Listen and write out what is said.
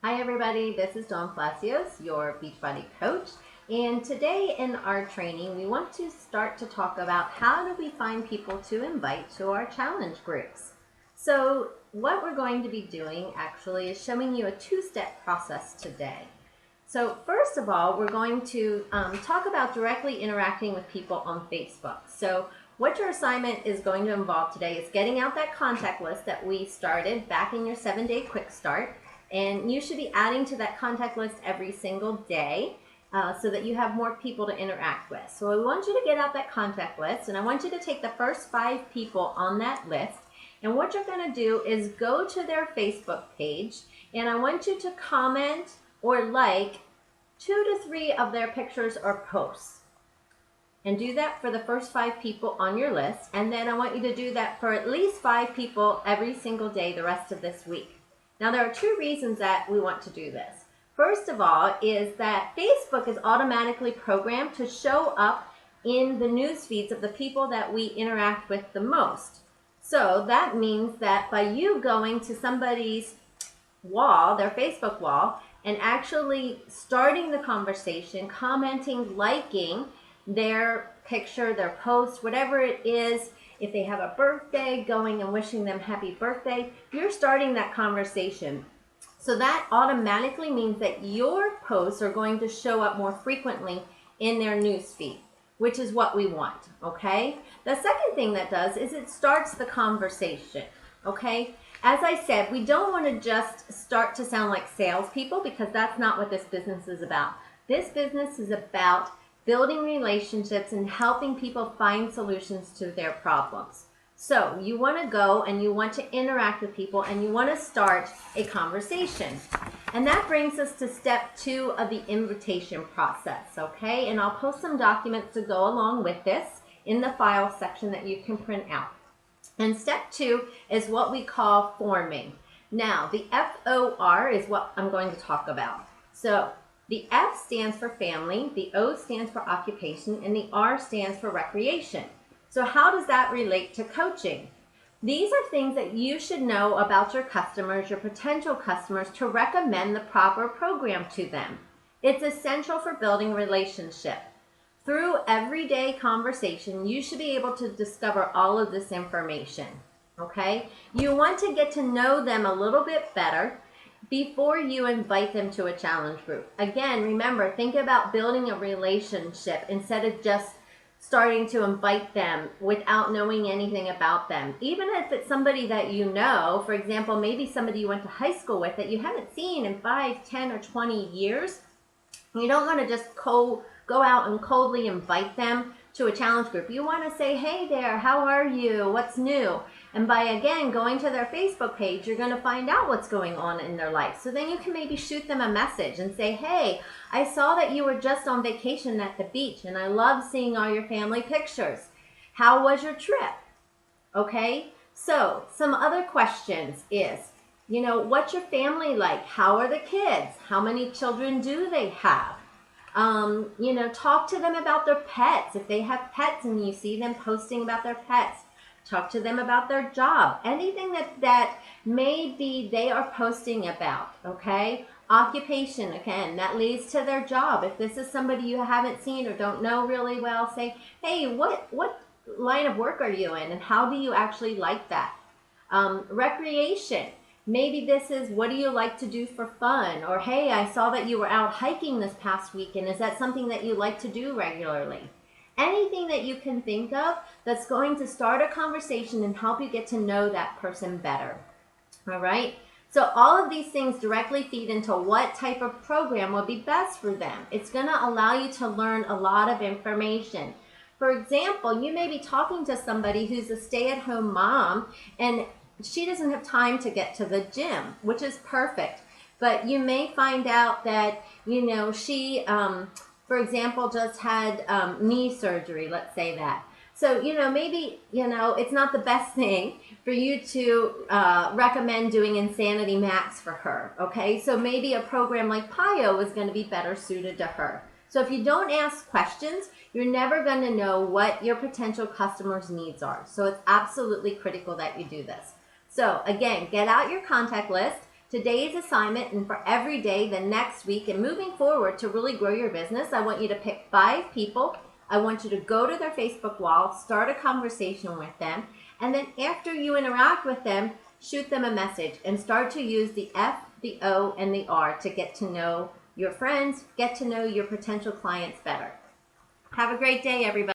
Hi everybody, this is Dawn Palacios, your Beachbody coach. And today in our training, we want to start to talk about how do we find people to invite to our challenge groups. So what we're going to be doing actually is showing you a two-step process today. So first of all, we're going to talk about directly interacting with people on Facebook. So what your assignment is going to involve today is getting out that contact list that we started back in your 7-day quick start. And you should be adding to that contact list every single day so that you have more people to interact with. So I want you to get out that contact list, and I want you to take the first 5 people on that list. And what you're going to do is go to their Facebook page, and I want you to comment or like 2 to 3 of their pictures or posts. And do that for the first 5 people on your list. And then I want you to do that for at least 5 people every single day the rest of this week. Now, there are 2 reasons that we want to do this. First of all is that Facebook is automatically programmed to show up in the news feeds of the people that we interact with the most. So that means that by you going to somebody's wall, their Facebook wall, and actually starting the conversation, commenting, liking their picture, their post, whatever it is, if they have a birthday, going and wishing them happy birthday, you're starting that conversation. So that automatically means that your posts are going to show up more frequently in their news feed, which is what we want, okay? The second thing that does is it starts the conversation, okay? As I said, we don't want to just start to sound like salespeople because that's not what this business is about. This business is about building relationships and helping people find solutions to their problems. So you want to go and you want to interact with people and you want to start a conversation. And that brings us to step 2 of the invitation process, okay? And I'll post some documents to go along with this in the file section that you can print out. And step 2 is what we call forming. Now, the FOR is what I'm going to talk about. So the F stands for family, the O stands for occupation, and the R stands for recreation. So how does that relate to coaching? These are things that you should know about your customers, your potential customers, to recommend the proper program to them. It's essential for building a relationship. Through everyday conversation, you should be able to discover all of this information, okay? You want to get to know them a little bit better before you invite them to a challenge group. Again, remember, think about building a relationship instead of just starting to invite them without knowing anything about them. Even if it's somebody that you know, for example, maybe somebody you went to high school with that you haven't seen in 5, 10, or 20 years, you don't want to just go out and coldly invite them to a challenge group. You want to say, hey there, how are you? What's new? And by, again, going to their Facebook page, you're going to find out what's going on in their life. So then you can maybe shoot them a message and say, hey, I saw that you were just on vacation at the beach, and I love seeing all your family pictures. How was your trip? Okay? So some other questions is, what's your family like? How are the kids? How many children do they have? Talk to them about their pets. If they have pets and you see them posting about their pets, talk to them about their job. Anything that maybe they are posting about, okay? Occupation, again, that leads to their job. If this is somebody you haven't seen or don't know really well, say, hey, what line of work are you in and how do you actually like that? Recreation. Maybe this is, what do you like to do for fun? Or, hey, I saw that you were out hiking this past weekend. Is that something that you like to do regularly? Anything that you can think of that's going to start a conversation and help you get to know that person better. All right? So all of these things directly feed into what type of program will be best for them. It's going to allow you to learn a lot of information. For example, you may be talking to somebody who's a stay-at-home mom and she doesn't have time to get to the gym, which is perfect. But you may find out that, she, for example, just had knee surgery, let's say that. So, maybe, it's not the best thing for you to recommend doing Insanity Max for her, okay? So maybe a program like PiYo is going to be better suited to her. So if you don't ask questions, you're never going to know what your potential customers' needs are. So it's absolutely critical that you do this. So again, get out your contact list, Today's assignment, and for every day the next week and moving forward to really grow your business, I want you to pick 5 people. I want you to go to their Facebook wall, start a conversation with them, and then after you interact with them, shoot them a message and start to use the F, the O, and the R to get to know your friends, get to know your potential clients better. Have a great day, everybody.